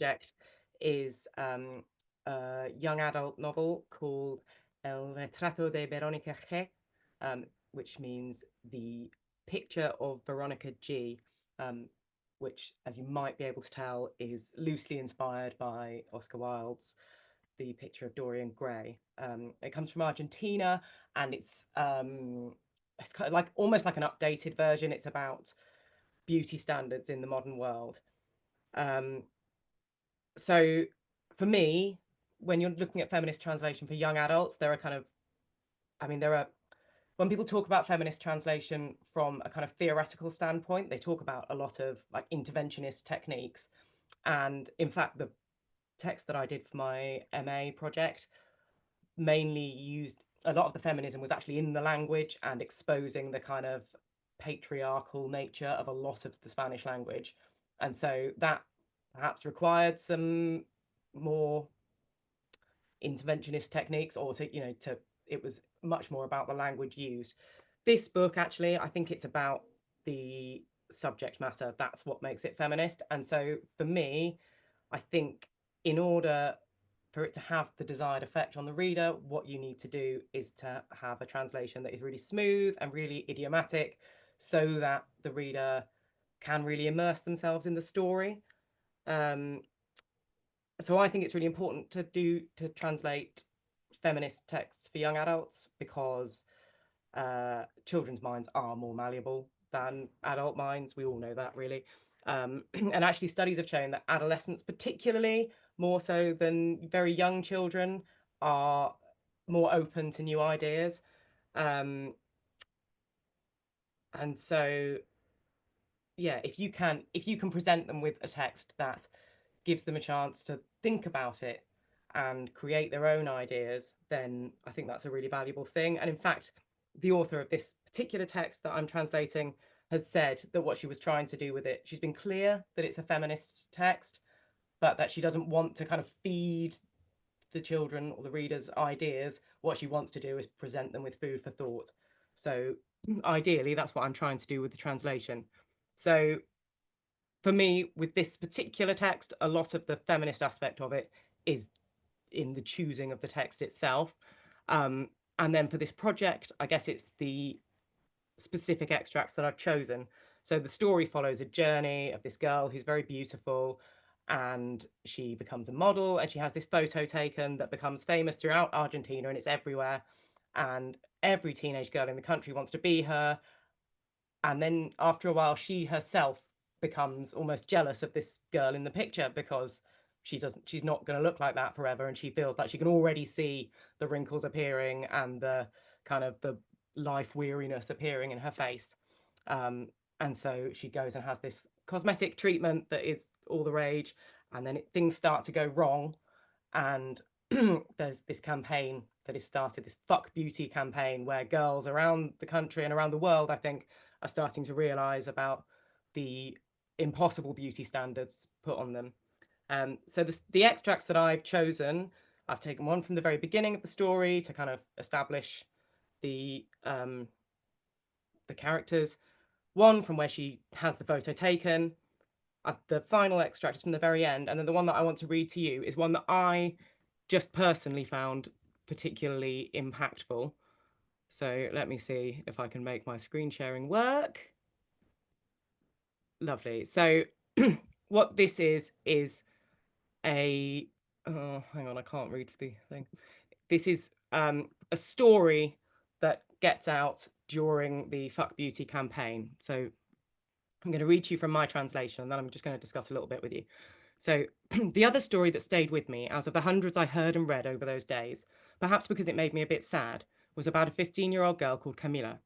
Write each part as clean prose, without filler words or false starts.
project is a young adult novel called El Retrato de Verónica G, which means the picture of Veronica G, which, as you might be able to tell, is loosely inspired by Oscar Wilde's The Picture of Dorian Gray. It comes from Argentina, and it's kind of like almost like an updated version. It's about beauty standards in the modern world. So for me, when you're looking at feminist translation for young adults, there are kind of, I mean, there are, when people talk about feminist translation from a kind of theoretical standpoint, they talk about a lot of like interventionist techniques. And in fact, the text that I did for my MA project mainly used a lot of the feminism was actually in the language and exposing the kind of patriarchal nature of a lot of the Spanish language. And so that perhaps required some more interventionist techniques, or to, it was much more about the language used. This book, actually, I think it's about the subject matter. That's what makes it feminist. And so for me, I think in order for it to have the desired effect on the reader, what you need to do is to have a translation that is really smooth and really idiomatic, so that the reader can really immerse themselves in the story. So I think it's really important to translate feminist texts for young adults, because children's minds are more malleable than adult minds. We all know that, really. And actually, studies have shown that adolescents, particularly more so than very young children, are more open to new ideas. And so, yeah, if you can present them with a text that gives them a chance to think about it and create their own ideas, then I think that's a really valuable thing. And in fact, the author of this particular text that I'm translating has said that what she was trying to do with it, she's been clear that it's a feminist text, but that she doesn't want to kind of feed the children or the readers ideas. What she wants to do is present them with food for thought. So ideally, that's what I'm trying to do with the translation. So for me, with this particular text, a lot of the feminist aspect of it is in the choosing of the text itself. And then for this project, I guess it's the specific extracts that I've chosen. So the story follows a journey of this girl who's very beautiful, and she becomes a model, and she has this photo taken that becomes famous throughout Argentina, and it's everywhere. And every teenage girl in the country wants to be her. And then after a while, she herself becomes almost jealous of this girl in the picture, because she's not going to look like that forever, and she feels like she can already see the wrinkles appearing and the kind of the life weariness appearing in her face. And so she goes and has this cosmetic treatment that is all the rage, and then things start to go wrong. And there's this campaign that is started, this Fuck Beauty campaign, where girls around the country and around the world, I think, are starting to realize about the impossible beauty standards put on them. So the extracts that I've chosen, I've taken one from the very beginning of the story to kind of establish the characters, one from where she has the photo taken. The final extract is from the very end, and then the one that I want to read to you is one that I just personally found particularly impactful. So let me see if I can make my screen sharing work. Lovely. So what this is a, oh, hang on, I can't read the thing. This is a story that gets out during the Fuck Beauty campaign. So I'm going to read to you from my translation, and then I'm just going to discuss a little bit with you. So the other story that stayed with me out of the hundreds I heard and read over those days, perhaps because it made me a bit sad, was about a 15-year-old girl called Camila.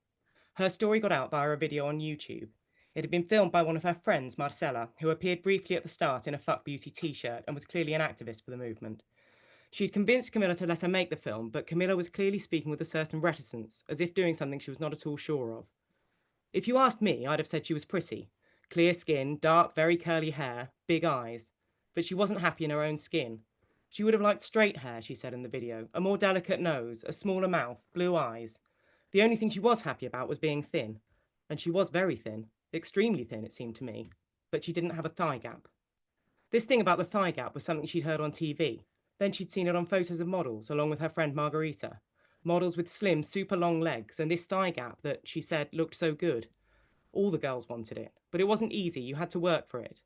Her story got out via a video on YouTube. It had been filmed by one of her friends, Marcela, who appeared briefly at the start in a Fuck Beauty t-shirt and was clearly an activist for the movement. She'd convinced Camilla to let her make the film, but Camilla was clearly speaking with a certain reticence, as if doing something she was not at all sure of. If you asked me, I'd have said she was pretty. Clear skin, dark, very curly hair, big eyes. But she wasn't happy in her own skin. She would have liked straight hair, she said in the video, a more delicate nose, a smaller mouth, blue eyes. The only thing she was happy about was being thin. And she was very thin, extremely thin, it seemed to me. But she didn't have a thigh gap. This thing about the thigh gap was something she'd heard on TV. Then she'd seen it on photos of models, along with her friend Margarita. Models with slim, super long legs, and this thigh gap that she said looked so good. All the girls wanted it, but it wasn't easy. You had to work for it.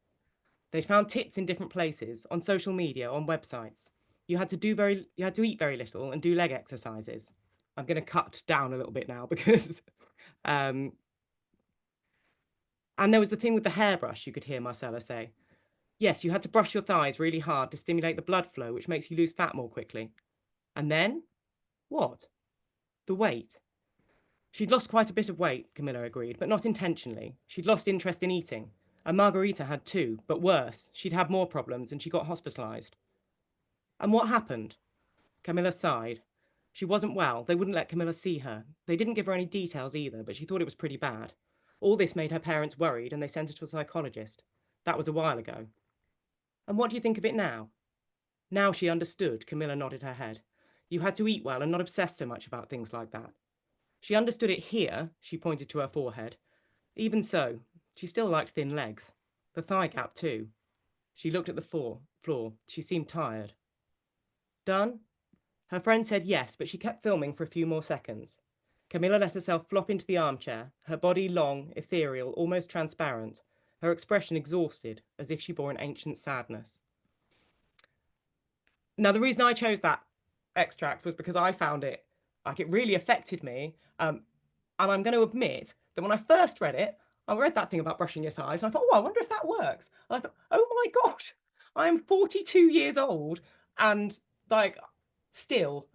They'd found tips in different places, on social media, on websites. You had to eat very little and do leg exercises. I'm going to cut down a little bit now because and there was the thing with the hairbrush, you could hear Marcella say. Yes, you had to brush your thighs really hard to stimulate the blood flow, which makes you lose fat more quickly. And then? What? The weight. She'd lost quite a bit of weight, Camilla agreed, but not intentionally. She'd lost interest in eating. And Margarita had too, but worse. She'd had more problems and she got hospitalised. And what happened? Camilla sighed. She wasn't well. They wouldn't let Camilla see her. They didn't give her any details either, but she thought it was pretty bad. All this made her parents worried and they sent her to a psychologist. That was a while ago. And what do you think of it now? Now she understood, Camilla nodded her head. You had to eat well and not obsess so much about things like that. She understood it here, she pointed to her forehead. Even so, she still liked thin legs. The thigh gap too. She looked at the floor. She seemed tired. Done? Her friend said yes, but she kept filming for a few more seconds. Camilla let herself flop into the armchair, her body long, ethereal, almost transparent, her expression exhausted, as if she bore an ancient sadness. Now, the reason I chose that extract was because I found it, like, it really affected me. And I'm going to admit that when I first read it, I read that thing about brushing your thighs, and I thought, oh, I wonder if that works. And I thought, oh my God, I'm 42 years old, and like, still,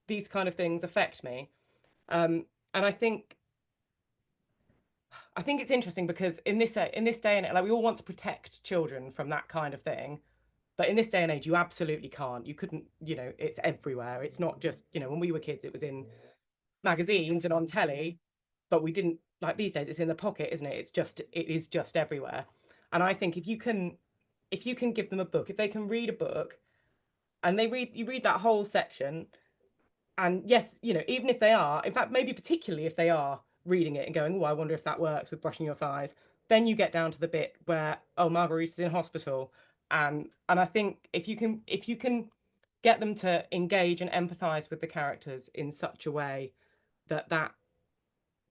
these kind of things affect me. And I think it's interesting because in this day and age, like, we all want to protect children from that kind of thing. But in this day and age, you absolutely can't. You couldn't, it's everywhere. It's not just, when we were kids, it was in magazines and on telly, but we didn't, like, these days, it's in the pocket, isn't it? It is just everywhere. And I think if you can give them a book, if they can read a book and you read that whole section, and yes, even if they are, in fact, maybe particularly if they are reading it and going, oh, I wonder if that works with brushing your thighs, then you get down to the bit where, oh, Margarita's in hospital. And I think if you can get them to engage and empathize with the characters in such a way that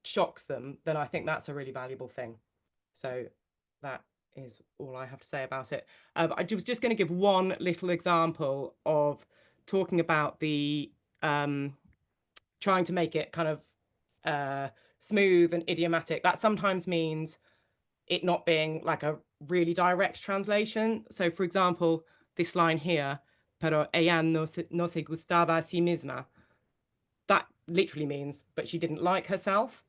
shocks them, then I think that's a really valuable thing. So that is all I have to say about it. I was just going to give one little example of talking about the trying to make it kind of smooth and idiomatic. That sometimes means it not being like a really direct translation. So, for example, this line here, pero ella no se gustaba a sí misma. That literally means, but she didn't like herself,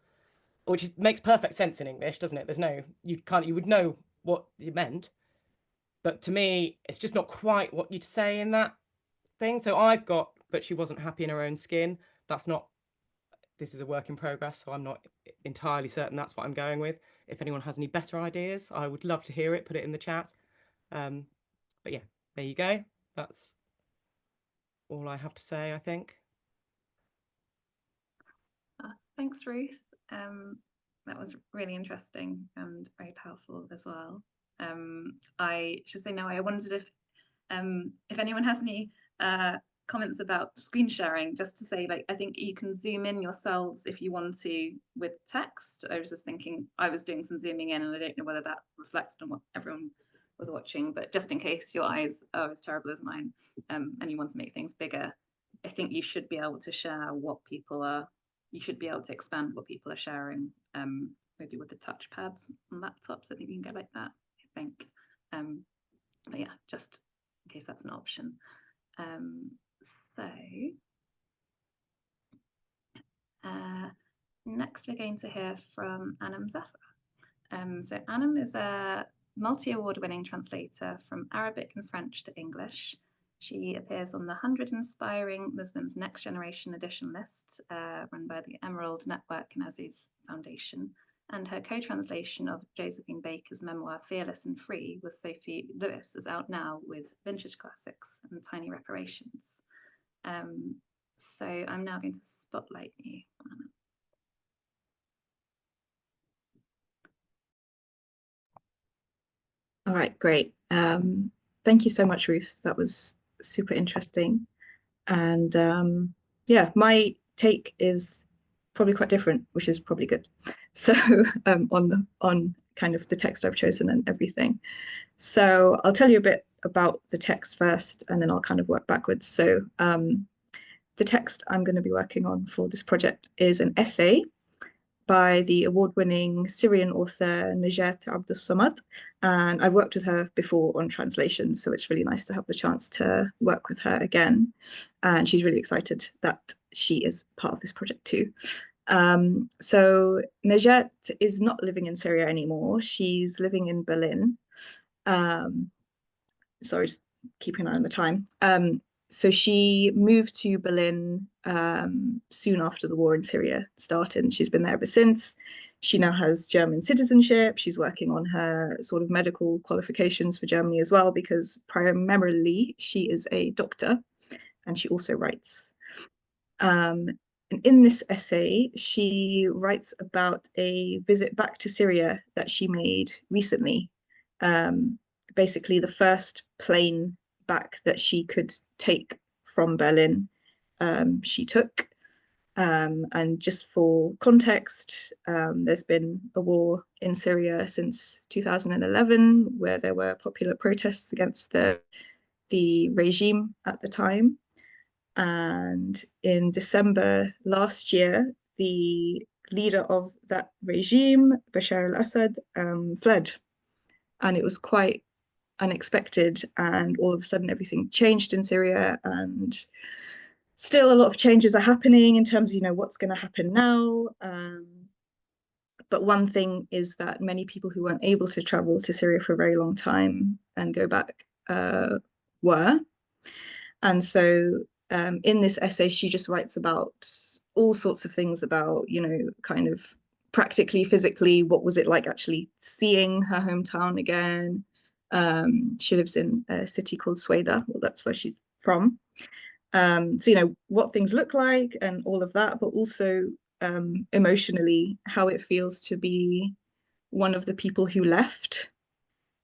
which makes perfect sense in English, doesn't it? You would know what it meant. But to me, it's just not quite what you'd say in that thing. So I've got, but she wasn't happy in her own skin. This is a work in progress, so I'm not entirely certain that's what I'm going with. If anyone has any better ideas, I would love to hear it. Put it in the chat. But yeah, there you go. That's all I have to say, I think. Thanks, Ruth. That was really interesting and very powerful as well. I should say now, I wondered if anyone has any comments about screen sharing, just to say, like, I think you can zoom in yourselves if you want to with text. I was just thinking, I was doing some zooming in and I don't know whether that reflected on what everyone was watching, but just in case your eyes are as terrible as mine and you want to make things bigger, I think you should be able to share what people are, you should be able to expand what people are sharing, maybe with the touchpads on laptops. I think you can get like that, I think. But yeah, just in case that's an option. Next we're going to hear from Anam Zafar. So Anam is a multi-award winning translator from Arabic and French to English. She appears on the 100 Inspiring Muslims Next Generation edition list, run by the Emerald Network and Aziz Foundation, and her co-translation of Josephine Baker's memoir Fearless and Free with Sophie Lewis is out now with Vintage Classics and Tiny Reparations. So I'm now going to spotlight you, Anna. All right, great. thank you so much, Ruth. That was super interesting. And yeah, my take is probably quite different, which is probably good. So on kind of the text I've chosen and everything. So I'll tell you a bit about the text first, and then I'll kind of work backwards. So the text I'm going to be working on for this project is an essay by the award-winning Syrian author Najat Abdus-Samad. And I've worked with her before on translations, so it's really nice to have the chance to work with her again. And she's really excited that she is part of this project too. So Najat is not living in Syria anymore. She's living in Berlin. Sorry, just keeping an eye on the time. So she moved to Berlin soon after the war in Syria started, and she's been there ever since. She now has German citizenship. She's working on her sort of medical qualifications for Germany as well, because primarily she is a doctor and she also writes. And in this essay, she writes about a visit back to Syria that she made recently. Basically, the first plane back that she could take from Berlin, she took. And just for context, there's been a war in Syria since 2011, where there were popular protests against the regime at the time. And in December last year, the leader of that regime, Bashar al-Assad, fled. And it was quite unexpected. And all of a sudden, everything changed in Syria. And still, a lot of changes are happening in terms of, what's going to happen now. But one thing is that many people who weren't able to travel to Syria for a very long time and go back were. And so in this essay, she just writes about all sorts of things about, kind of practically, physically, what was it like actually seeing her hometown again. She lives in a city called Sweda. Well, that's where she's from. So, what things look like and all of that, but also emotionally, how it feels to be one of the people who left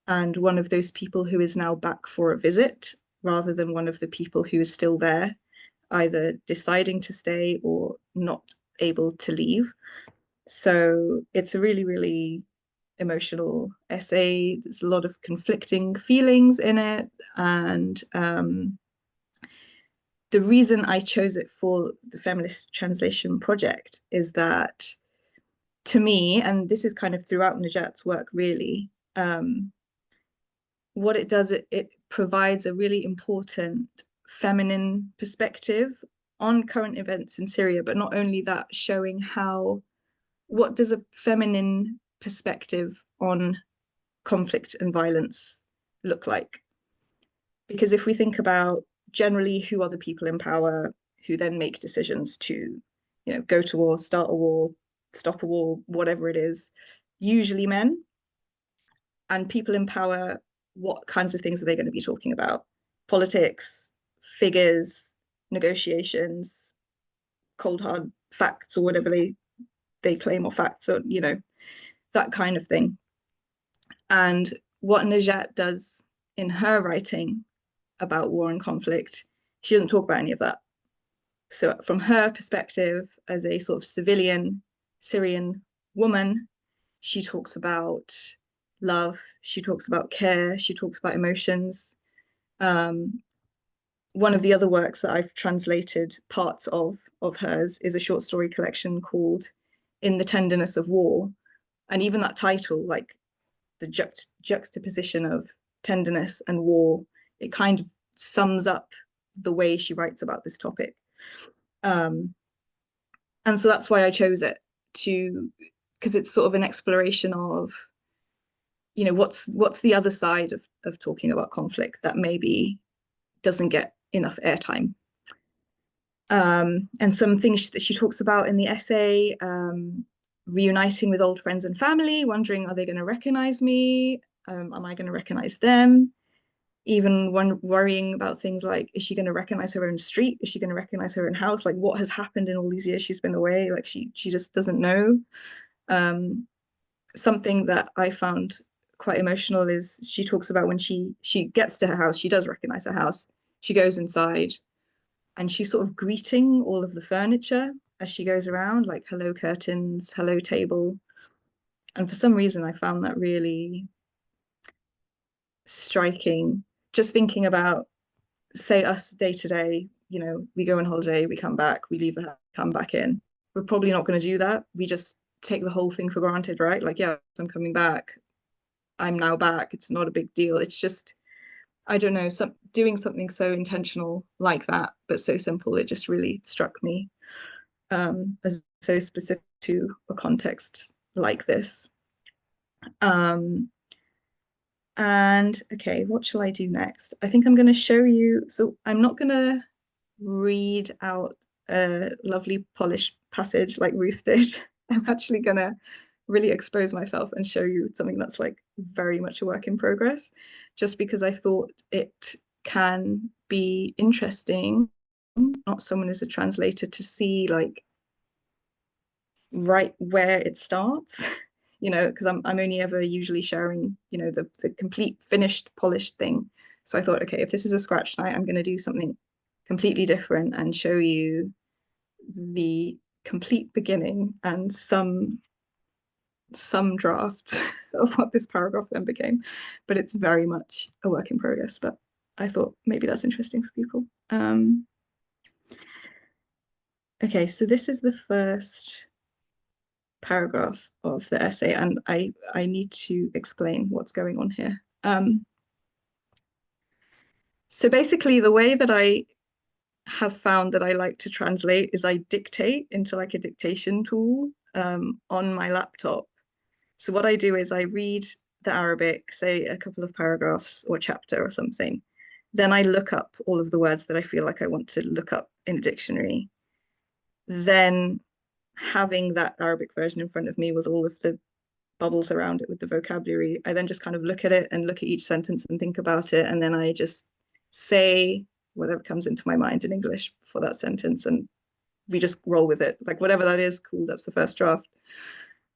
and one of those people who is now back for a visit, rather than one of the people who is still there, either deciding to stay or not able to leave. So it's a really, really emotional essay. There's a lot of conflicting feelings in it. And the reason I chose it for the Feminist Translation Project is that, to me, and this is kind of throughout Najat's work really, what it does, it provides a really important feminine perspective on current events in Syria, but not only that, showing what does a feminine perspective on conflict and violence look like? Because if we think about generally who are the people in power who then make decisions to, go to war, start a war, stop a war, whatever it is, usually men. And people in power, what kinds of things are they going to be talking about? Politics, figures, negotiations, cold hard facts, or whatever they claim, or facts, or that kind of thing. And what Najat does in her writing about war and conflict, she doesn't talk about any of that. So from her perspective as a sort of civilian Syrian woman, she talks about love, she talks about care, she talks about emotions. One of the other works that I've translated parts of hers is a short story collection called In the Tenderness of War. And even that title, like the juxtaposition of tenderness and war, it kind of sums up the way she writes about this topic. And so that's why I chose it, because it's sort of an exploration of, what's the other side of talking about conflict that maybe doesn't get enough airtime. And some things that she talks about in the essay, reuniting with old friends and family, wondering, are they going to recognize me? Am I going to recognize them? Even worrying about things like, is she going to recognize her own street? Is she going to recognize her own house? Like, what has happened in all these years she's been away? Like, she just doesn't know. Something that I found quite emotional is she talks about when she gets to her house, she does recognize her house. She goes inside and she's sort of greeting all of the furniture as she goes around, like hello curtains, hello table. And for some reason, I found that really striking. Just thinking about, say, us day to day, you know, we go on holiday, we come back, we leave the house, come back in. We're probably not going to do that. We just take the whole thing for granted, right? Like, yeah, I'm coming back. I'm now back. It's not a big deal. It's just, I don't know, doing something so intentional like that, but so simple. It just really struck me as so specific to a context like this. And okay, what shall I do next? I think I'm going to show you. So I'm not going to read out a lovely polished passage like Ruth did. I'm actually going to really expose myself and show you something that's like very much a work in progress, just because I thought it can be interesting, not someone as a translator, to see like right where it starts. You know, because I'm only ever usually sharing, you know, the complete finished, polished thing. So I thought, okay, if this is a scratch night, I'm going to do something completely different and show you the complete beginning and some drafts of what this paragraph then became. But it's very much a work in progress. But I thought maybe that's interesting for people. Okay, so this is the first paragraph of the essay, and I need to explain what's going on here. So basically, the way that I have found that I like to translate is I dictate into like a dictation tool on my laptop. So what I do is I read the Arabic, say a couple of paragraphs or a chapter or something. Then I look up all of the words that I feel like I want to look up in a dictionary. Then having that Arabic version in front of me with all of the bubbles around it with the vocabulary, I then just kind of look at it and look at each sentence and think about it. And then I just say whatever comes into my mind in English for that sentence. And we just roll with it. Like whatever that is, cool, that's the first draft.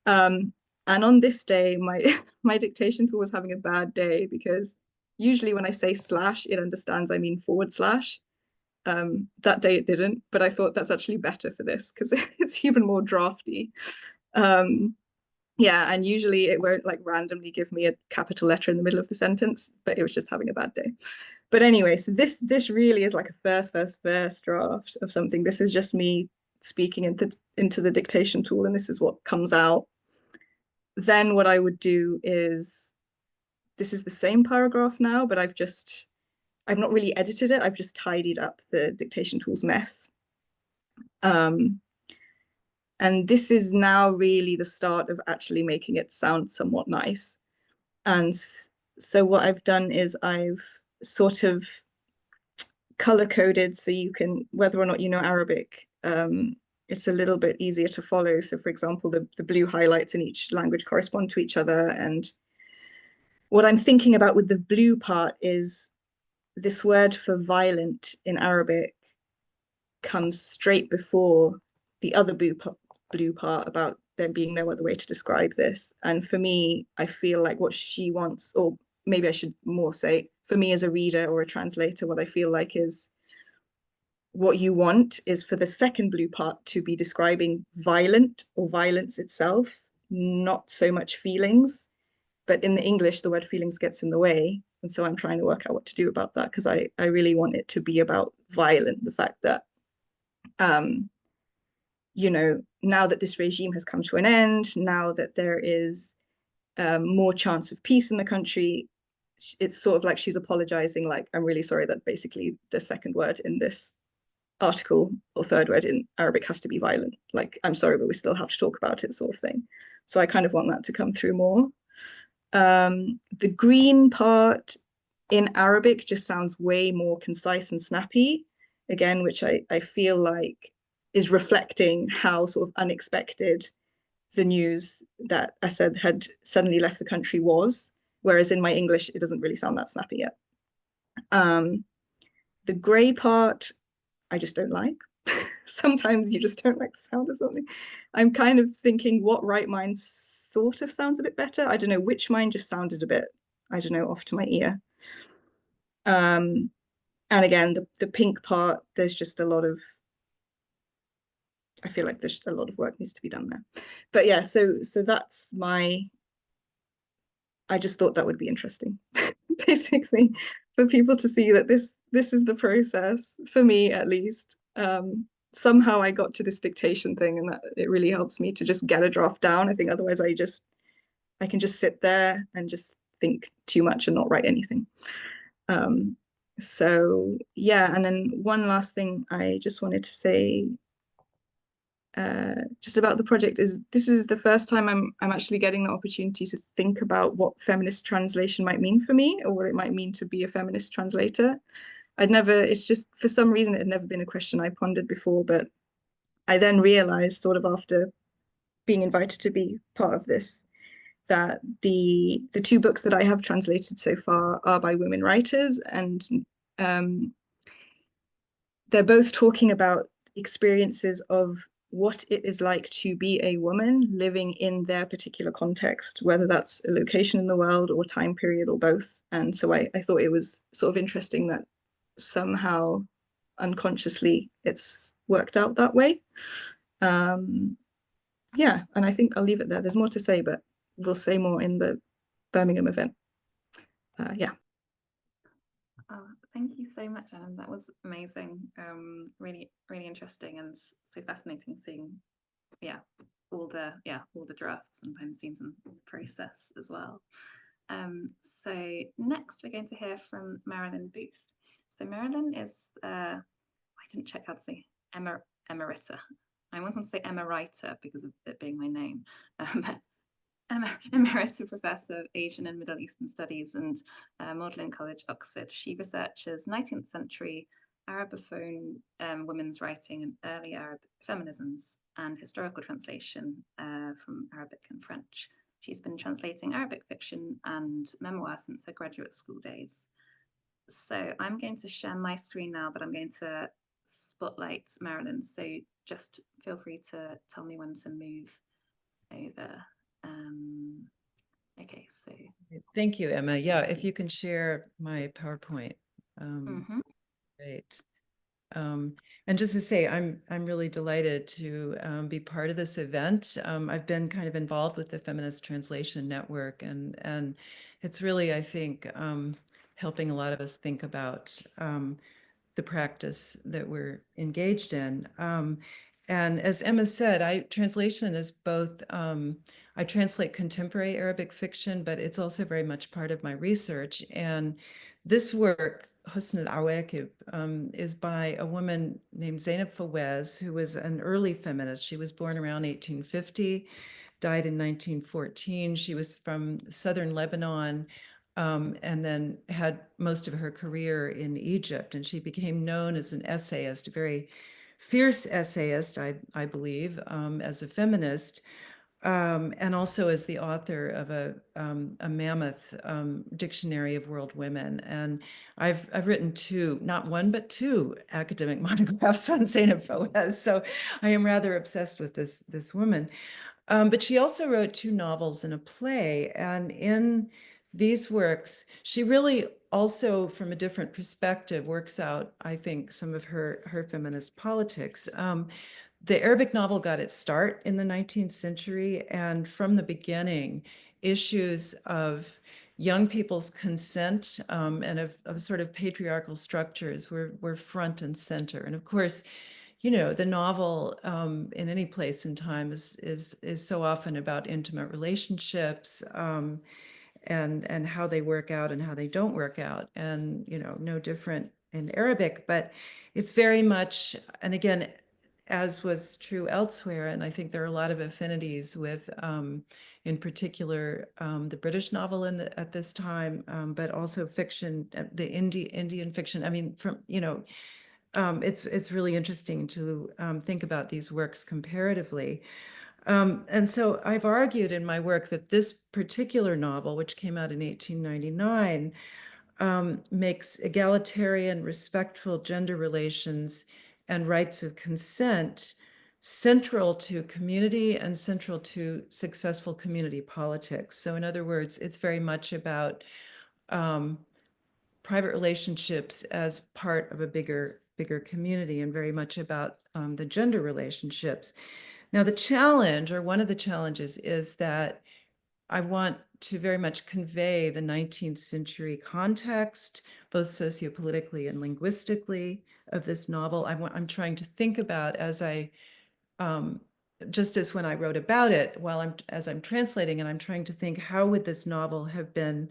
And on this day, my dictation tool was having a bad day because usually when I say slash, it understands I mean forward slash. That day it didn't, but I thought that's actually better for this because it's even more drafty. Yeah, and usually it won't like randomly give me a capital letter in the middle of the sentence, but it was just having a bad day. But anyway, so this really is like a first draft of something. This is just me speaking into the dictation tool, and this is what comes out. Then what I would do is, this is the same paragraph now, but I've not really edited it. I've just tidied up the dictation tool's mess. And this is now really the start of actually making it sound somewhat nice. And so what I've done is I've sort of color coded so you can, whether or not you know Arabic, it's a little bit easier to follow. So for example, the blue highlights in each language correspond to each other. And what I'm thinking about with the blue part is this word for violent in Arabic comes straight before the other blue part about there being no other way to describe this. And for me, I feel like what she wants, or maybe I should more say, for me as a reader or a translator, what I feel like is what you want is for the second blue part to be describing violent or violence itself, not so much feelings. But in the English, the word feelings gets in the way. And so I'm trying to work out what to do about that because I really want it to be about violent, the fact that you know, now that this regime has come to an end, now that there is more chance of peace in the country, it's sort of like she's apologizing, like, I'm really sorry that basically the second word in this article or third word in Arabic has to be violent. Like, I'm sorry, but we still have to talk about it, sort of thing. So I kind of want that to come through more. The green part in Arabic just sounds way more concise and snappy, again, which I feel like is reflecting how sort of unexpected the news that Assad had suddenly left the country was, whereas in my English, it doesn't really sound that snappy yet. The grey part, I just don't like. Sometimes you just don't like the sound of something. I'm kind of thinking what right mine sort of sounds a bit better. I don't know which mine just sounded a bit, I don't know, off to my ear. And again, the pink part, there's just a lot of, I feel like there's a lot of work needs to be done there. But yeah, so that's my, I just thought that would be interesting, basically, for people to see that this is the process, for me at least. Somehow I got to this dictation thing, and that it really helps me to just get a draft down. I think otherwise I can just sit there and just think too much and not write anything. So yeah, and then one last thing I just wanted to say just about the project is this is the first time I'm actually getting the opportunity to think about what feminist translation might mean for me, or what it might mean to be a feminist translator. It's just for some reason it had never been a question I pondered before, but I then realized sort of after being invited to be part of this that the two books that I have translated so far are by women writers, and they're both talking about experiences of what it is like to be a woman living in their particular context, whether that's a location in the world or time period or both. And so I thought it was sort of interesting that somehow unconsciously it's worked out that way. Yeah, and I think I'll leave it there. There's more to say, but we'll say more in the Birmingham event. Yeah. Oh, thank you so much, Ellen. That was amazing. Really, really interesting and so fascinating seeing, all the drafts and behind the scenes and the process as well. So next we're going to hear from Marilyn Booth. So Marilyn is, I didn't check how to say emerita. I almost want to say emerita because of it being my name. Emerita Professor of Asian and Middle Eastern Studies and Magdalen College, Oxford. She researches 19th century Arabophone women's writing and early Arab feminisms and historical translation from Arabic and French. She's been translating Arabic fiction and memoir since her graduate school days. So I'm going to share my screen now, but I'm going to spotlight Marilyn. So just feel free to tell me when to move over. Okay, so thank you, Emma. Yeah, if you can share my PowerPoint. Great. And just to say, I'm really delighted to be part of this event. I've been kind of involved with the Feminist Translation Network, and it's really, I think, helping a lot of us think about the practice that we're engaged in. And as Emma said, translation is both, I translate contemporary Arabic fiction, but it's also very much part of my research. And this work, Husn al-Awakib, is by a woman named Zainab Fawaz, who was an early feminist. She was born around 1850, died in 1914. She was from southern Lebanon, and then had most of her career in Egypt. And she became known as an essayist, a very fierce essayist, I believe, as a feminist, and also as the author of a mammoth dictionary of world women. And I've written not one, but two academic monographs on Zainab Fawaz. So I am rather obsessed with this woman. But she also wrote two novels and a play. And in these works, she really also, from a different perspective, works out, I think, some of her feminist politics. The Arabic novel got its start in the 19th century, and from the beginning, issues of young people's consent and of sort of patriarchal structures were front and center. And of course, the novel in any place in time is so often about intimate relationships and how they work out and how they don't work out, and no different in Arabic, but it's very much, and again, as was true elsewhere, and I think there are a lot of affinities with, in particular, the British novel at this time, but also fiction, the Indian fiction. I mean, it's really interesting to think about these works comparatively. And so I've argued in my work that this particular novel, which came out in 1899, makes egalitarian, respectful gender relations and rights of consent central to community and central to successful community politics. So in other words, it's very much about private relationships as part of a bigger community, and very much about the gender relationships. Now, the challenge, or one of the challenges, is that I want to very much convey the 19th century context, both sociopolitically and linguistically, of this novel. I'm trying to think about, as I, just as when I wrote about it, as I'm translating, and I'm trying to think, how would this novel have been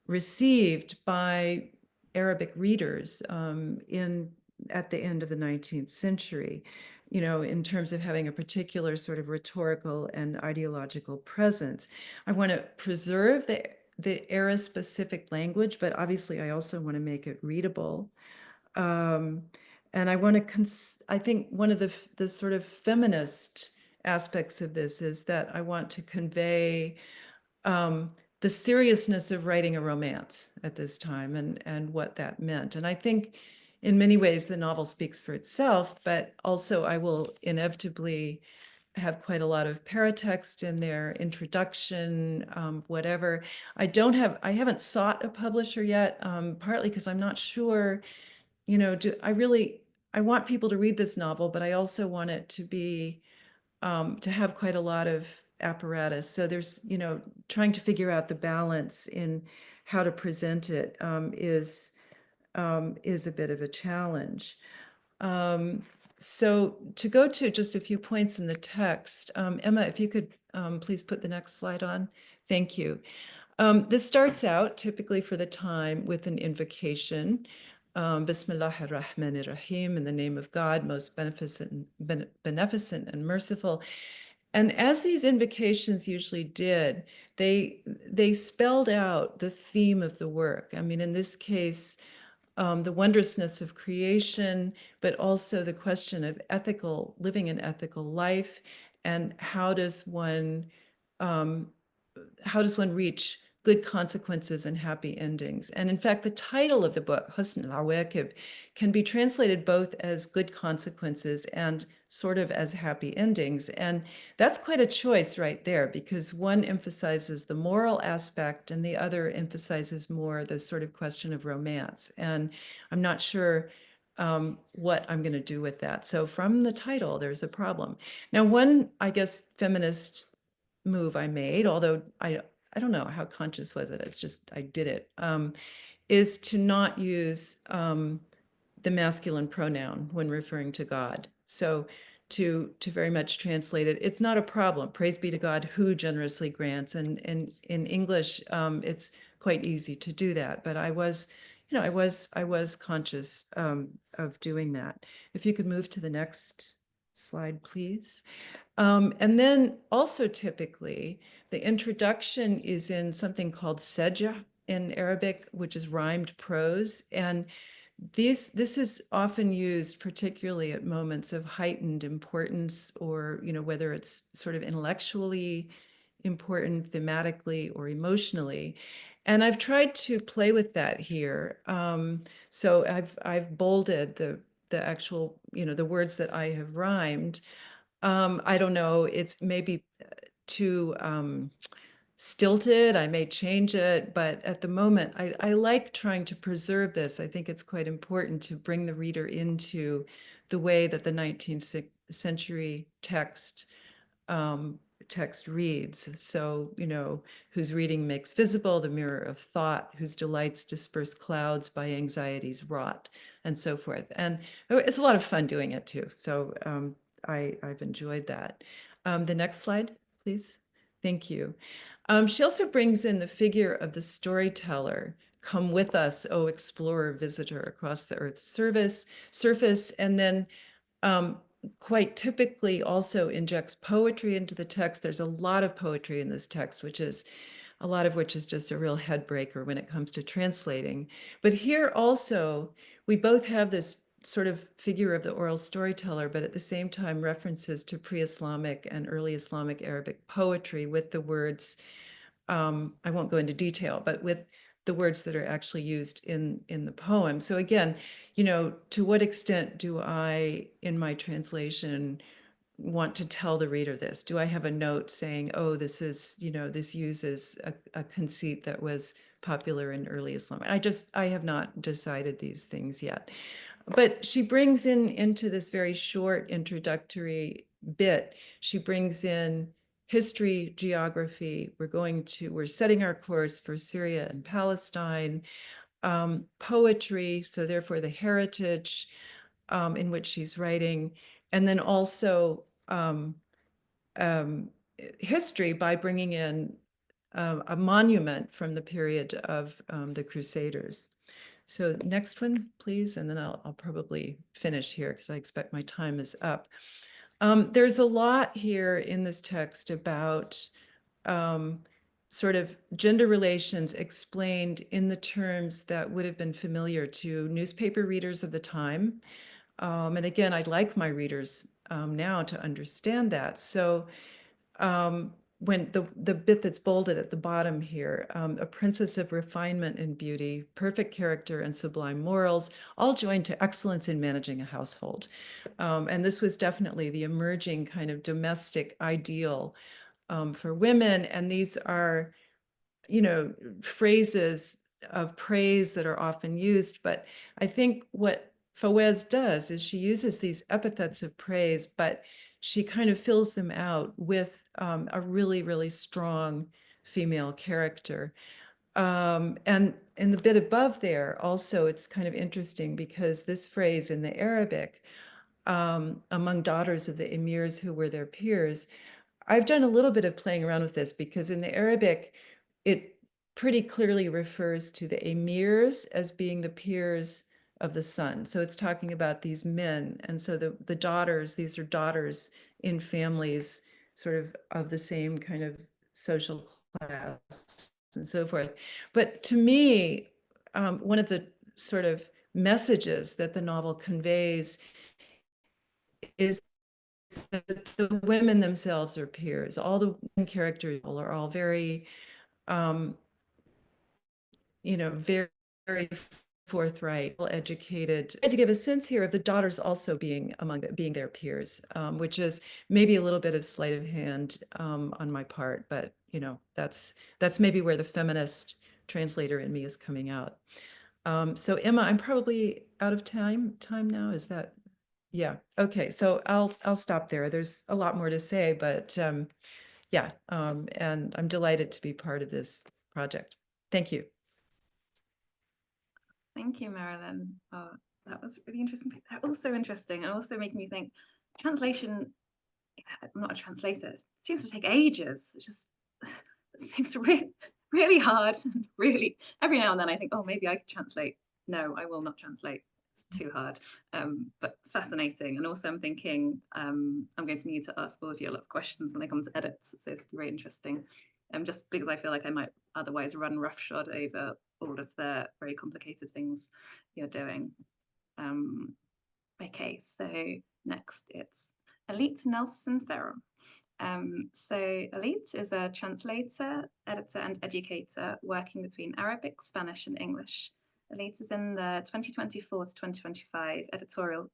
received by Arabic readers at the end of the 19th century, in terms of having a particular sort of rhetorical and ideological presence. I want to preserve the era-specific language, but obviously I also want to make it readable. And I want to, I think one of the sort of feminist aspects of this is that I want to convey the seriousness of writing a romance at this time, and what that meant. And I think in many ways the novel speaks for itself, but also I will inevitably have quite a lot of paratext in there, introduction, whatever. I haven't sought a publisher yet, partly because I'm not sure, I want people to read this novel, but I also want it to be, to have quite a lot of apparatus. So there's, trying to figure out the balance in how to present it is a bit of a challenge. So to go to just a few points in the text, Emma, if you could please put the next slide on. Thank you. This starts out, typically for the time, with an invocation. Bismillah ar-Rahman ar-Rahim, in the name of God, most beneficent and merciful. And as these invocations usually did, they spelled out the theme of the work. I mean, in this case, the wondrousness of creation, but also the question of living an ethical life, and how does one reach good consequences and happy endings. And in fact, the title of the book, Husn al-Awaqib, can be translated both as good consequences and sort of as happy endings. And that's quite a choice right there, because one emphasizes the moral aspect and the other emphasizes more the sort of question of romance. And I'm not sure what I'm going to do with that. So from the title, there's a problem. Now, one, I guess, feminist move I made, although I don't know how conscious was it, it's just I did it, is to not use the masculine pronoun when referring to God. So to very much translate it, it's not a problem. Praise be to God who generously grants. And in English, it's quite easy to do that. But I was conscious of doing that. If you could move to the next slide, please. And then also typically the introduction is in something called sejah in Arabic, which is rhymed prose. And this is often used particularly at moments of heightened importance, or, whether it's sort of intellectually important, thematically, or emotionally. And I've tried to play with that here. So I've bolded the actual, the words that I have rhymed. I don't know, it's maybe too stilted. I may change it, but at the moment, I like trying to preserve this. I think it's quite important to bring the reader into the way that the 19th century text reads. So, whose reading makes visible the mirror of thought, whose delights disperse clouds by anxieties wrought, and so forth. And it's a lot of fun doing it too. So I've enjoyed that. The next slide, please. Thank you. She also brings in the figure of the storyteller. Come with us, O explorer, visitor across the Earth's surface. And then quite typically also injects poetry into the text. There's a lot of poetry in this text, a lot of which is just a real head breaker when it comes to translating. But here also, we both have this sort of figure of the oral storyteller, but at the same time references to pre-Islamic and early Islamic Arabic poetry with the words, I won't go into detail, but with the words that are actually used in the poem. So again, you know, to what extent do I, in my translation, want to tell the reader this? Do I have a note saying, oh, this is, you know, this uses a conceit that was popular in early Islam? I have not decided these things yet. But she brings into this very short introductory bit, she brings in history, geography. We're setting our course for Syria and Palestine, poetry, so therefore the heritage in which she's writing, and then also history by bringing in a monument from the period of the Crusaders. So next one, please, and then I'll probably finish here because I expect my time is up. There's a lot here in this text about sort of gender relations explained in the terms that would have been familiar to newspaper readers of the time. And again, I'd like my readers now to understand that. So when the bit that's bolded at the bottom here, a princess of refinement and beauty, perfect character and sublime morals, all joined to excellence in managing a household. And this was definitely the emerging kind of domestic ideal for women. And these are, you know, phrases of praise that are often used. But I think what Fawaz does is she uses these epithets of praise, but she kind of fills them out with a really, really strong female character. And in the bit above there, also, it's kind of interesting because this phrase in the Arabic, among daughters of the emirs who were their peers, I've done a little bit of playing around with this because in the Arabic, it pretty clearly refers to the emirs as being the peers of the son. So it's talking about these men. And so the daughters, these are daughters in families sort of the same kind of social class and so forth. But to me, one of the sort of messages that the novel conveys is that the women themselves are peers. All the women characters are all very, you know, very, very forthright, well-educated. I had to give a sense here of the daughters also being being their peers, which is maybe a little bit of sleight of hand on my part, but you know, that's maybe where the feminist translator in me is coming out. So Emma, I'm probably out of time now. Is that? Yeah. Okay. So I'll stop there. There's a lot more to say, but yeah. And I'm delighted to be part of this project. Thank you. Thank you, Marilyn. Oh, that was really interesting. Also interesting, and also making me think translation. I'm not a translator. It seems to take ages. It just it seems really hard. And really, every now and then I think, oh, maybe I could translate. No, I will not translate. It's too hard. But fascinating. And also, I'm thinking I'm going to need to ask all of you a lot of questions when I come to edits. So it's very interesting. Just because I feel like I might otherwise run roughshod over all of the very complicated things you're doing. Okay, so next it's Elite Nelson Ferrum. So Elite is a translator, editor, and educator working between Arabic, Spanish, and English. Elite is in the 2024 to 2025 editorial.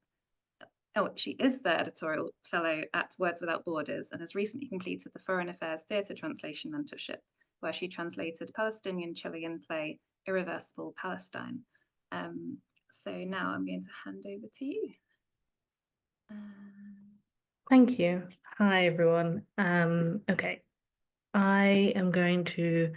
Oh, she is the editorial fellow at Words Without Borders and has recently completed the Foreign Affairs Theatre Translation Mentorship, where she translated Palestinian-Chilean play Irreversible Palestine. So now I'm going to hand over to you. Thank you. Hi, everyone. Okay, I am going to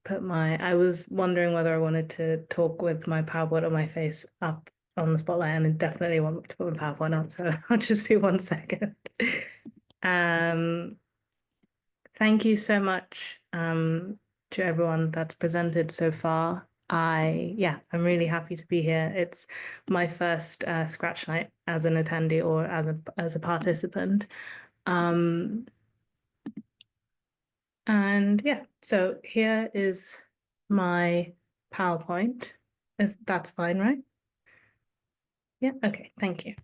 put I was wondering whether I wanted to talk with my PowerPoint on my face up on the spotlight, and I definitely want to put my PowerPoint up, so I'll just be 1 second. Thank you so much to everyone that's presented so far. I'm really happy to be here. It's my first Scratch Night as an attendee or as a participant. And yeah, so here is my PowerPoint. That's fine, right? Yeah, okay, thank you.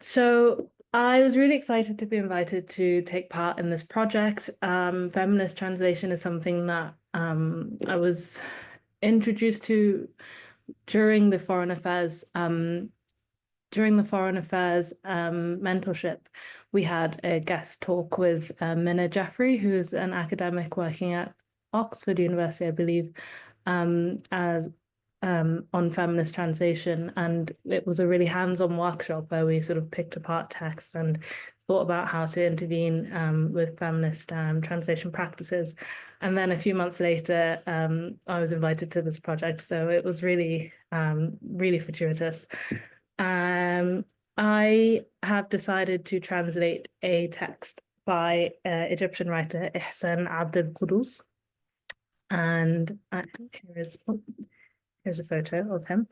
So I was really excited to be invited to take part in this project. Feminist translation is something that I was introduced to during the Foreign Affairs mentorship. We had a guest talk with Minna Jeffrey, who's an academic working at Oxford University, I believe, as on feminist translation, and it was a really hands-on workshop where we sort of picked apart texts and thought about how to intervene with feminist translation practices. And then a few months later, I was invited to this project, so it was really, really fortuitous. I have decided to translate a text by Egyptian writer Ihsan Abdel Qudus, and here's a photo of him,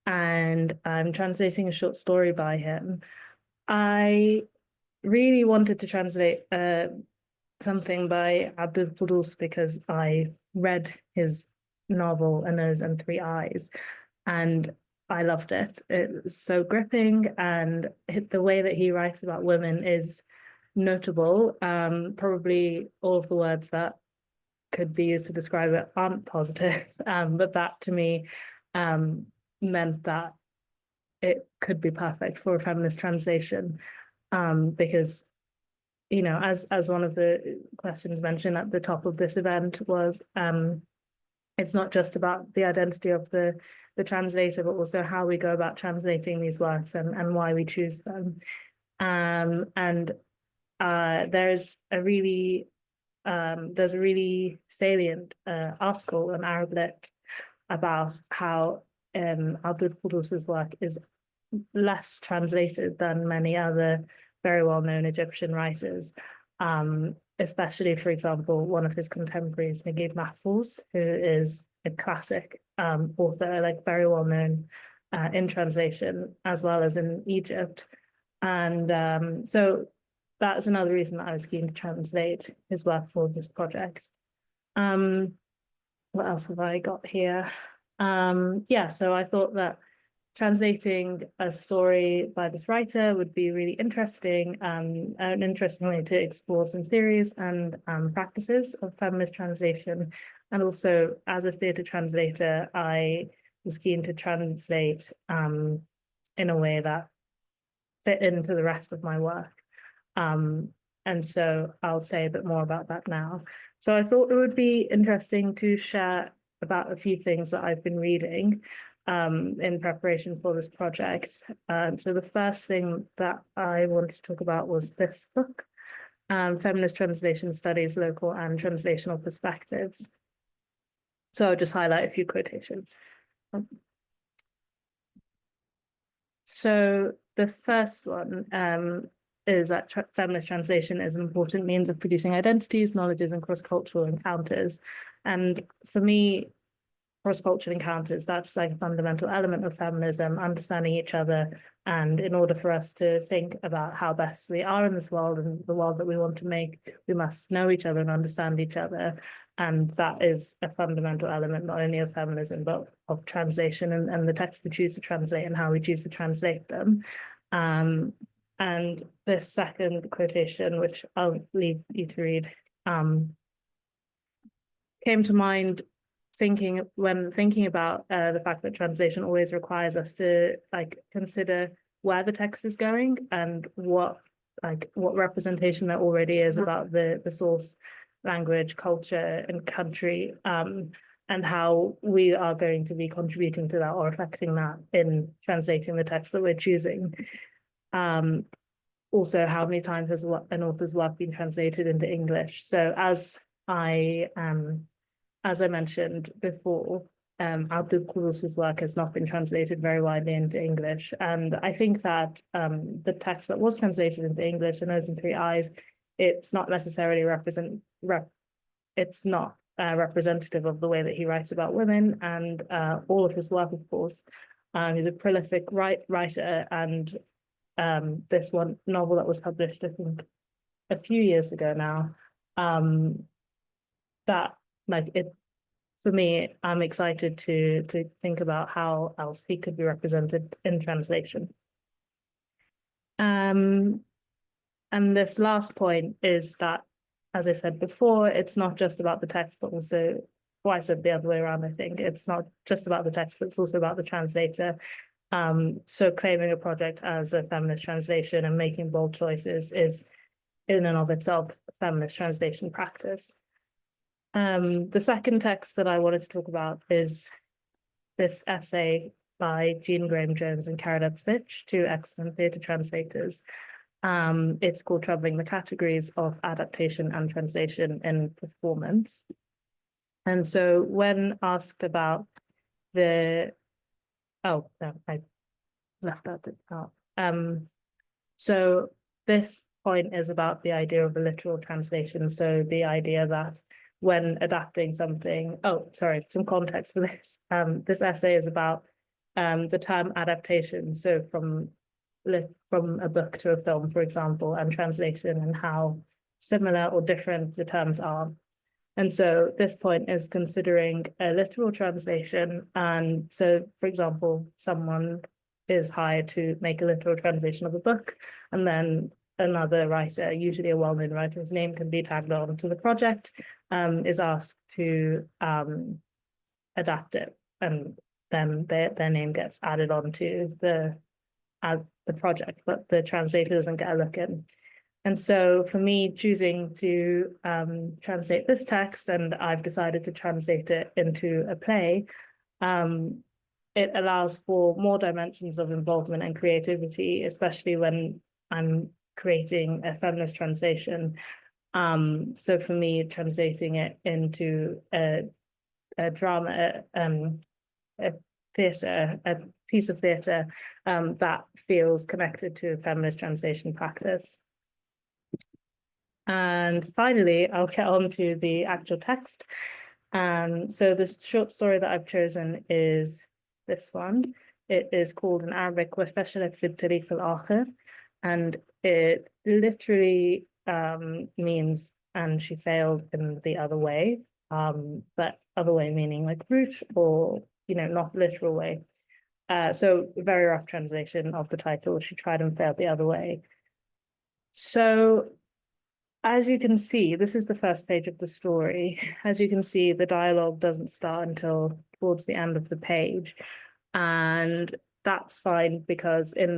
and I'm translating a short story by him. I really wanted to translate something by Abdul Qudus because I read his novel A Nose and Three Eyes, and I loved it. It was so gripping, and the way that he writes about women is notable. Probably all of the words that could be used to describe it aren't positive, but that to me meant that it could be perfect for a feminist translation, because, you know, as one of the questions mentioned at the top of this event was, it's not just about the identity of the translator, but also how we go about translating these works and why we choose them. There's a really salient article on Arab Lit about how Abdul Qudus's work is less translated than many other very well-known Egyptian writers, especially, for example, one of his contemporaries, Naguib Mahfouz, who is a classic author, like very well-known in translation, as well as in Egypt. And so that's another reason that I was keen to translate his work for this project. What else have I got here? Yeah, so I thought that translating a story by this writer would be really interesting, an interesting way to explore some theories and practices of feminist translation. And also, as a theatre translator, I was keen to translate in a way that fit into the rest of my work. And so I'll say a bit more about that now. So I thought it would be interesting to share about a few things that I've been reading in preparation for this project. So the first thing that I wanted to talk about was this book, Feminist Translation Studies, Local and Translational Perspectives. So I'll just highlight a few quotations. So the first one is that feminist translation is an important means of producing identities, knowledges, and cross-cultural encounters. And for me, cross-cultural encounters, that's like a fundamental element of feminism, understanding each other. And in order for us to think about how best we are in this world and the world that we want to make, we must know each other and understand each other. And that is a fundamental element, not only of feminism, but of translation and the texts we choose to translate and how we choose to translate them. And this second quotation, which I'll leave you to read, came to mind when thinking about the fact that translation always requires us to consider where the text is going and what representation there already is about the source language, culture, and country, and how we are going to be contributing to that or affecting that in translating the text that we're choosing. Also, how many times has an author's work been translated into English? So as I mentioned before, Abdul Qudus's work has not been translated very widely into English. And I think that the text that was translated into English, A Nose and Three Eyes, it's not necessarily representative of the way that he writes about women and all of his work, of course. He's a prolific writer, and this one novel that was published, I think, a few years ago now, for me, I'm excited to think about how else he could be represented in translation. And this last point is that, as I said before, it's not just about the text, but also well, I said the other way around, I think. It's not just about the text, but it's also about the translator. So claiming a project as a feminist translation and making bold choices is in and of itself feminist translation practice. The second text that I wanted to talk about is this essay by Jean Graham-Jones and Carol Epswich, two excellent theatre translators. It's called Troubling the Categories of Adaptation and Translation in Performance. And so when asked about the, oh, no, I left that out. So this point is about the idea of a literal translation. So the idea that when adapting something, oh, sorry, some context for this. This essay is about the term adaptation. So from a book to a film, for example, and translation, and how similar or different the terms are. And so this point is considering a literal translation. And so, for example, someone is hired to make a literal translation of a book, and then another writer, usually a well-known writer whose name can be tagged on to the project, is asked to adapt it, and then their name gets added on to the project, but the translator doesn't get a look in. And so for me, choosing to translate this text, and I've decided to translate it into a play, it allows for more dimensions of involvement and creativity, especially when I'm creating a feminist translation. So for me, translating it into a drama, a theatre, a piece of theatre that feels connected to feminist translation practice. And finally, I'll get on to the actual text. So the short story that I've chosen is this one. It is called in Arabic وَفَشَلَتْ فِي الطَّرِيقِ الْآخِرِ, and it literally means and she failed in the other way, but other way meaning like route, or not literal way. So very rough translation of the title. She tried and failed the other way. So as you can see, this is the first page of the story. As you can see, the dialogue doesn't start until towards the end of the page. And that's fine, because at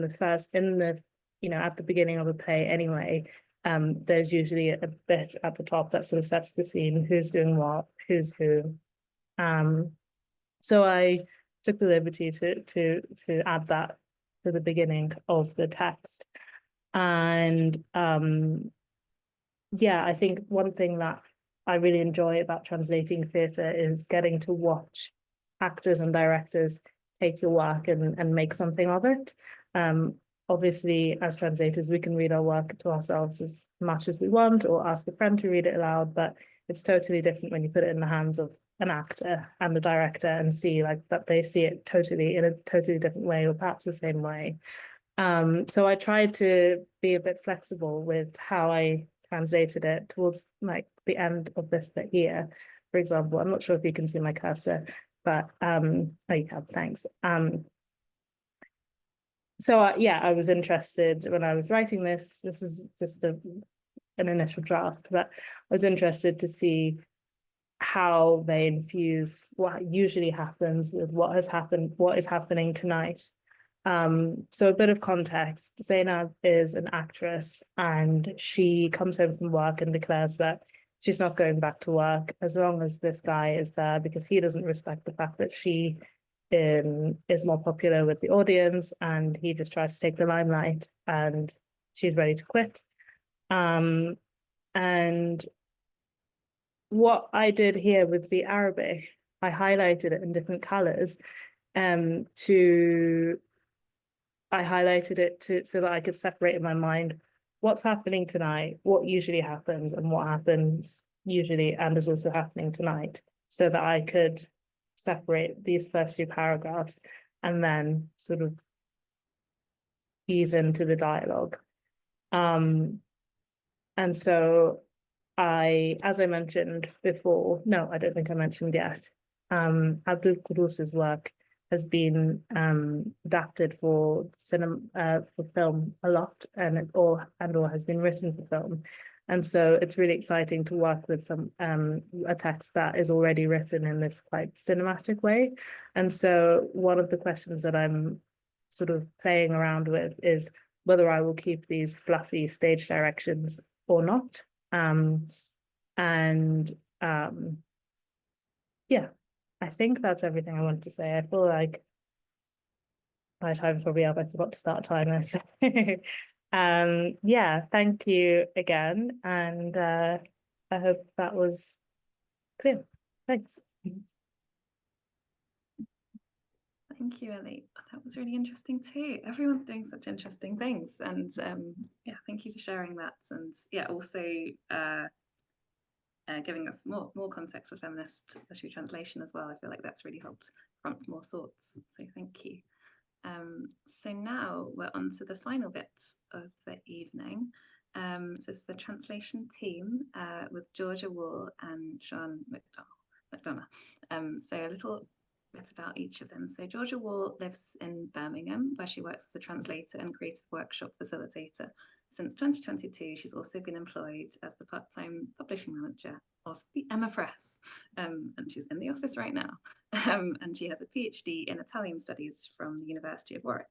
the beginning of a play anyway, there's usually a bit at the top that sort of sets the scene, who's doing what, who's who. So I took the liberty to add that to the beginning of the text. And yeah, I think one thing that I really enjoy about translating theatre is getting to watch actors and directors take your work and make something of it. Obviously, as translators, we can read our work to ourselves as much as we want, or ask a friend to read it aloud, but it's totally different when you put it in the hands of an actor and the director and see that they see it totally in a totally different way, or perhaps the same way. So I tried to be a bit flexible with how I translated it towards the end of this bit here. For example, I'm not sure if you can see my cursor, but oh, you can, thanks. So yeah, I was interested when I was writing this. This is just an initial draft, but I was interested to see how they infuse what usually happens with what has happened, what is happening tonight. So a bit of context. Zainab is an actress, and she comes home from work and declares that she's not going back to work as long as this guy is there, because he doesn't respect the fact that she is more popular with the audience, and he just tries to take the limelight, and she's ready to quit. And what I did here with the Arabic, I highlighted it in different colors I highlighted it so that I could separate in my mind what's happening tonight, what usually happens, and what happens usually and is also happening tonight, so that I could separate these first two paragraphs and then sort of ease into the dialogue. And so as I mentioned before, no, I don't think I mentioned yet, Abdul Qudus's work has been adapted for cinema, for film a lot, and or has been written for film. And so it's really exciting to work with a text that is already written in this quite cinematic way. And so one of the questions that I'm sort of playing around with is whether I will keep these fluffy stage directions or not. Yeah, I think that's everything I want to say. I feel like my time's probably up. I forgot to start timer. So yeah, thank you again. And I hope that was clear. Thanks. Thank you, Ellie. That was really interesting too. Everyone's doing such interesting things, and yeah, thank you for sharing that. And yeah, also giving us more context for feminist literary translation as well. I feel like that's really helped prompt more thoughts. So thank you. So now we're on to the final bits of the evening. So it's the translation team with Georgia Wall and Sean McDonough. So a little bit about each of them. So Georgia Wall lives in Birmingham, where she works as a translator and creative workshop facilitator. Since 2022, she's also been employed as the part-time publishing manager of the Emma Press, and she's in the office right now. And she has a PhD in Italian studies from the University of Warwick.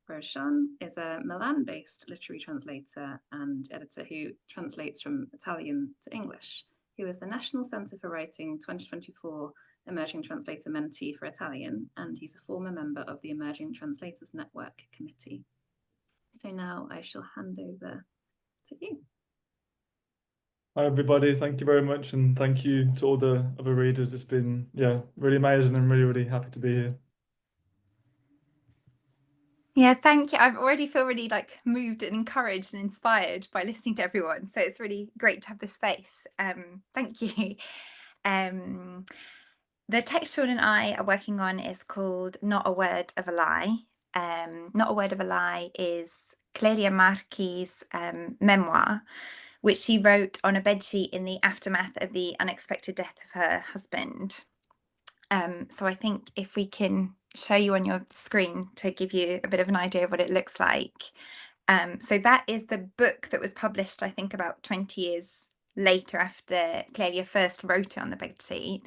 Whereas Sean is a Milan-based literary translator and editor who translates from Italian to English, who is the National Centre for Writing 2024 Emerging Translator Mentee for Italian, and he's a former member of the Emerging Translators Network Committee. So now I shall hand over to you. Hi everybody, thank you very much, and thank you to all the other readers. It's been, yeah, really amazing and really happy to be here. Yeah, thank you. I've already feel really like moved and encouraged and inspired by listening to everyone. So it's really great to have this space. Thank you. The text Sean and I are working on is called Not a Word of a Lie. Not a Word of a Lie is Clelia Marchi's memoir, which she wrote on a bedsheet in the aftermath of the unexpected death of her husband. So I think if we can show you on your screen to give you a bit of an idea of what it looks like. So that is the book that was published, I think, about 20 years later after Clelia first wrote it on the bedsheet,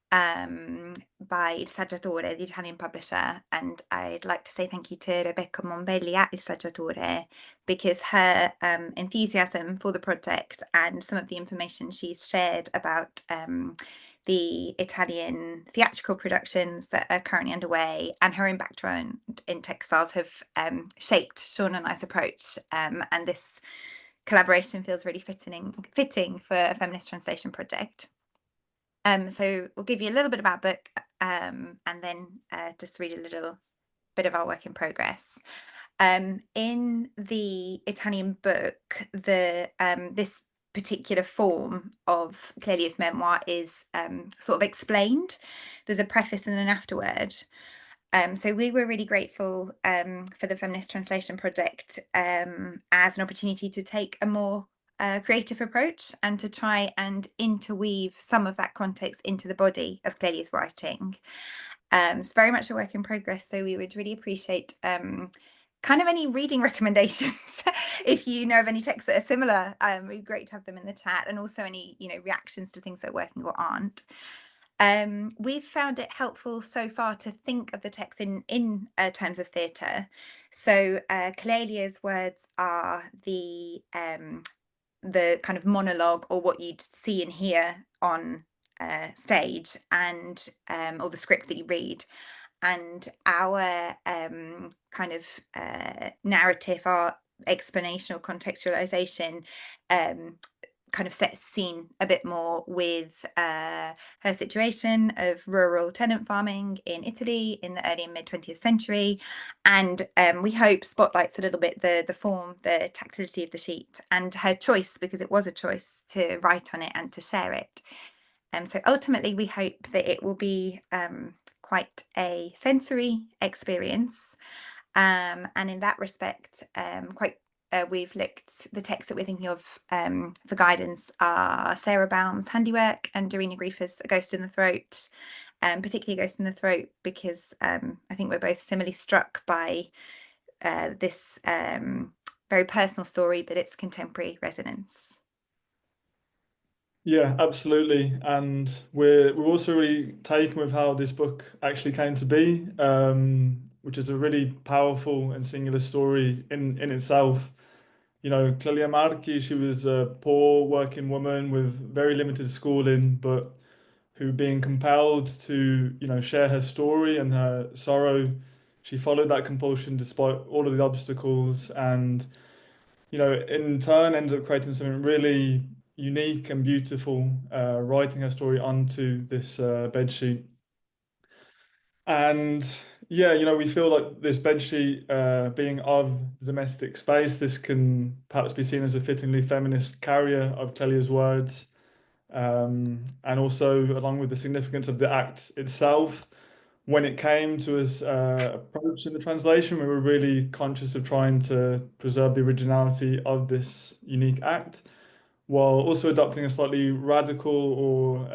by Il Saggiatore, the Italian publisher. And I'd like to say thank you to Rebecca Mombelli at Il Saggiatore, because her enthusiasm for the project and some of the information she's shared about the Italian theatrical productions that are currently underway and her own background in textiles have shaped Sean and I's approach. And this collaboration feels really fitting for a feminist translation project. So we'll give you a little bit about book and then just read a little bit of our work in progress. In the Italian book, this particular form of Clelia's memoir is sort of explained. There's a preface and an afterword. So we were really grateful for the Feminist Translation Project as an opportunity to take a more creative approach and to try and interweave some of that context into the body of Clelia's writing. It's very much a work in progress, so we would really appreciate kind of any reading recommendations. If you know of any texts that are similar, it'd be great to have them in the chat, and also any reactions to things that are working or aren't. We've found it helpful so far to think of the text in terms of theatre. So Clelia's words are the kind of monologue, or what you'd see and hear on stage, and or the script that you read. And our kind of narrative, our explanation or contextualization kind of sets the scene a bit more with her situation of rural tenant farming in Italy in the early and mid 20th century, and we hope spotlights a little bit the form, the tactility of the sheet, and her choice, because it was a choice to write on it and to share it. So ultimately we hope that it will be quite a sensory experience, and in that respect we've looked, the texts that we're thinking of for guidance are Sarah Baum's Handiwork and Darina Griefer's A Ghost in the Throat, particularly Ghost in the Throat because I think we're both similarly struck by this very personal story, but its contemporary resonance. Yeah, absolutely. And we're also really taken with how this book actually came to be, which is a really powerful and singular story in itself. You know, Clelia Marchi, she was a poor working woman with very limited schooling, but who being compelled to, you know, share her story and her sorrow, she followed that compulsion despite all of the obstacles and, you know, in turn ended up creating something really unique and beautiful, writing her story onto this bedsheet. And yeah, you know, we feel like this bedsheet, being of the domestic space, this can perhaps be seen as a fittingly feminist carrier of Clelia's words. And also, along with the significance of the act itself, when it came to us approaching the translation, we were really conscious of trying to preserve the originality of this unique act, while also adopting a slightly radical or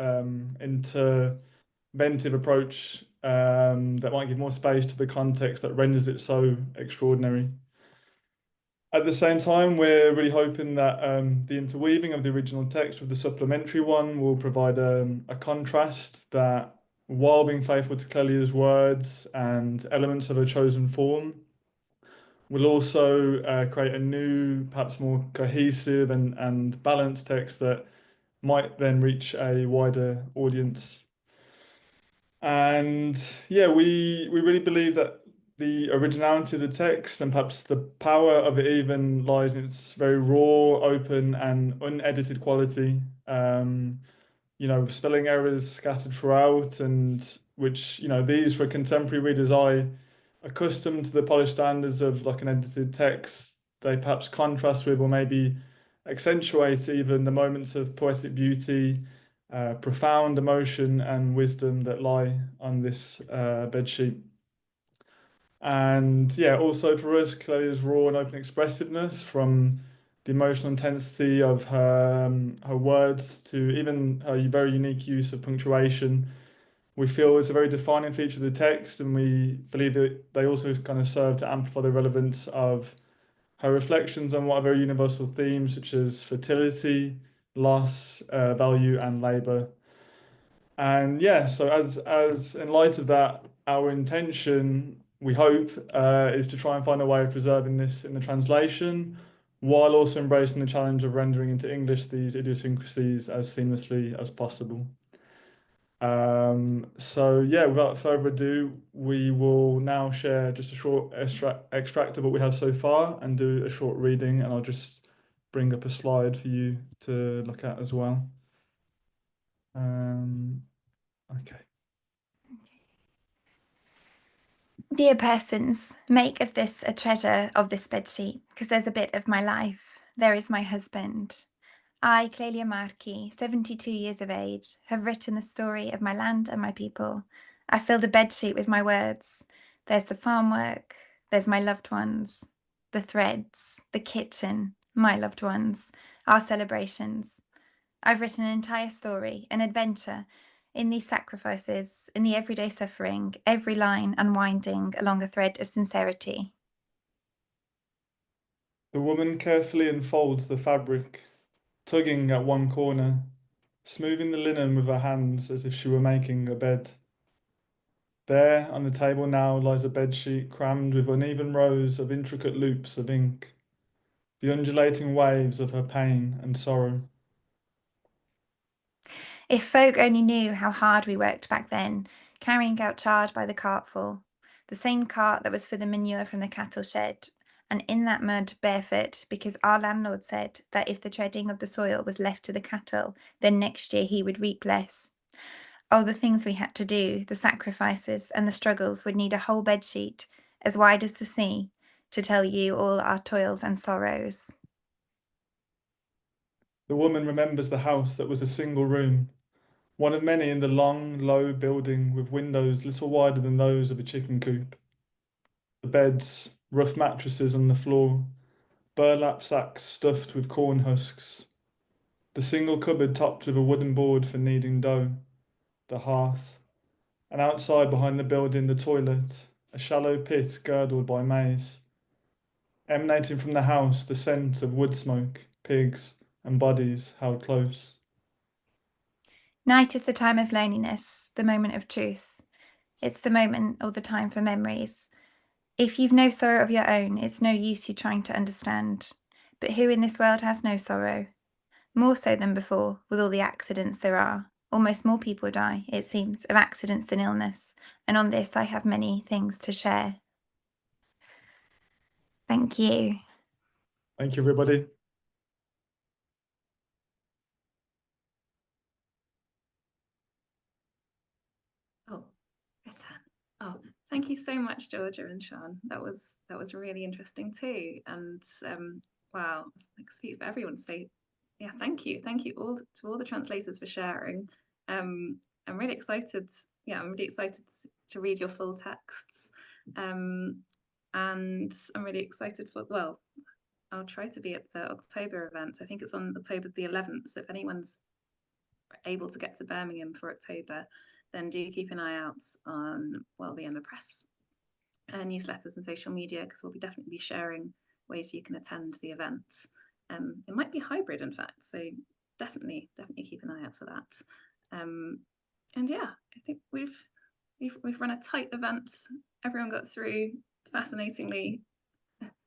interventive approach that might give more space to the context that renders it so extraordinary. At the same time, we're really hoping that the interweaving of the original text with the supplementary one will provide a contrast that, while being faithful to Clelia's words and elements of her chosen form, will also create a new, perhaps more cohesive and balanced text that might then reach a wider audience. And yeah, we really believe that the originality of the text and perhaps the power of it even lies in its very raw, open, and unedited quality. You know, spelling errors scattered throughout, and which, you know, these for contemporary readers' eye, accustomed to the polished standards of like an edited text, they perhaps contrast with or maybe accentuate even the moments of poetic beauty, profound emotion, and wisdom that lie on this bedsheet. And yeah, also for us, Clelia's raw and open expressiveness, from the emotional intensity of her words to even her very unique use of punctuation, we feel is a very defining feature of the text, and we believe that they also kind of serve to amplify the relevance of her reflections on what are very universal themes such as fertility, loss, value, and labour. And yeah, so as in light of that, our intention, we hope, is to try and find a way of preserving this in the translation, while also embracing the challenge of rendering into English these idiosyncrasies as seamlessly as possible. So yeah, without further ado, we will now share just a short extract of what we have so far and do a short reading, and I'll just bring up a slide for you to look at as well. Okay. Dear persons, make of this a treasure of this bedsheet, because there's a bit of my life. There is my husband. I, Clelia Marchi, 72 years of age, have written the story of my land and my people. I filled a bedsheet with my words. There's the farm work, there's my loved ones, the threads, the kitchen, my loved ones, our celebrations. I've written an entire story, an adventure, in these sacrifices, in the everyday suffering, every line unwinding along a thread of sincerity. The woman carefully unfolds the fabric, tugging at one corner, smoothing the linen with her hands as if she were making a bed. There, on the table now, lies a bedsheet crammed with uneven rows of intricate loops of ink, the undulating waves of her pain and sorrow. If folk only knew how hard we worked back then, carrying out chard by the cartful, the same cart that was for the manure from the cattle shed, and in that mud barefoot, because our landlord said that if the treading of the soil was left to the cattle, then next year he would reap less. Oh, the things we had to do, the sacrifices and the struggles would need a whole bedsheet, as wide as the sea, to tell you all our toils and sorrows. The woman remembers the house that was a single room, one of many in the long, low building with windows little wider than those of a chicken coop. The beds, rough mattresses on the floor, burlap sacks stuffed with corn husks, the single cupboard topped with a wooden board for kneading dough, the hearth, and outside behind the building the toilet, a shallow pit girdled by maize. Emanating from the house the scent of wood smoke, pigs, and bodies held close. Night is the time of loneliness, the moment of truth. It's the moment or the time for memories. If you've no sorrow of your own, it's no use you trying to understand. But who in this world has no sorrow? More so than before, with all the accidents there are. Almost more people die, it seems, of accidents than illness, and on this I have many things to share. Thank you. Thank you, everybody. Oh, return. Oh, thank you so much, Georgia and Sean. That was really interesting too. And wow, I speak for everyone. So yeah, thank you all to all the translators for sharing. I'm really excited. Yeah, I'm really excited to read your full texts. And I'm really excited for, well, I'll try to be at the October event. I think it's on October the 11th. So if anyone's able to get to Birmingham for October, then do keep an eye out on, well, the Emma Press newsletters and social media, because we'll definitely be sharing ways you can attend the event. It might be hybrid, in fact, so definitely keep an eye out for that. And yeah, I think we've run a tight event. Everyone got through fascinatingly.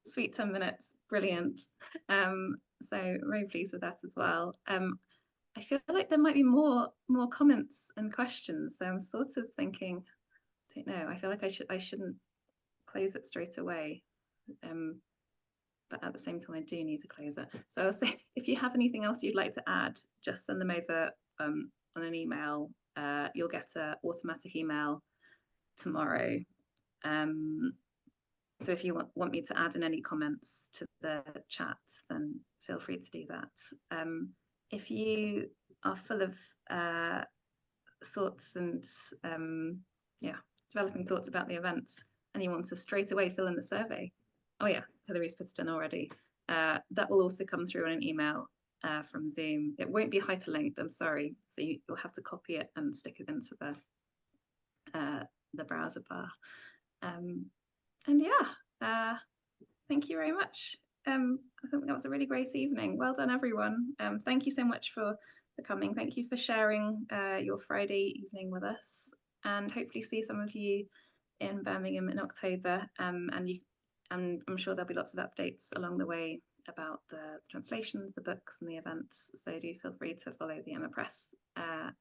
Sweet 10 minutes, brilliant. So very pleased with that as well. I feel like there might be more comments and questions. So I'm sort of thinking, I don't know. I feel like I shouldn't close it straight away. But at the same time, I do need to close it. So I'll say, if you have anything else you'd like to add, just send them over on an email. You'll get an automatic email tomorrow. So if you want me to add in any comments to the chat, then feel free to do that. If you are full of thoughts and developing thoughts about the event, and you want to straight away fill in the survey, oh yeah, Hillary's put it in already. That will also come through on an email from Zoom. It won't be hyperlinked, I'm sorry. So you'll have to copy it and stick it into the browser bar. And yeah, thank you very much. I think that was a really great evening. Well done, everyone. Thank you so much for coming. Thank you for sharing your Friday evening with us, and hopefully see some of you in Birmingham in October. And I'm sure there'll be lots of updates along the way about the translations, the books, and the events. So do feel free to follow the Emma Press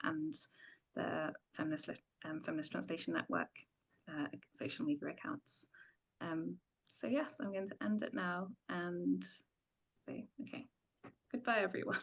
and the Feminist Translation Network social media accounts. So yes, I'm going to end it now and say, okay, goodbye, everyone.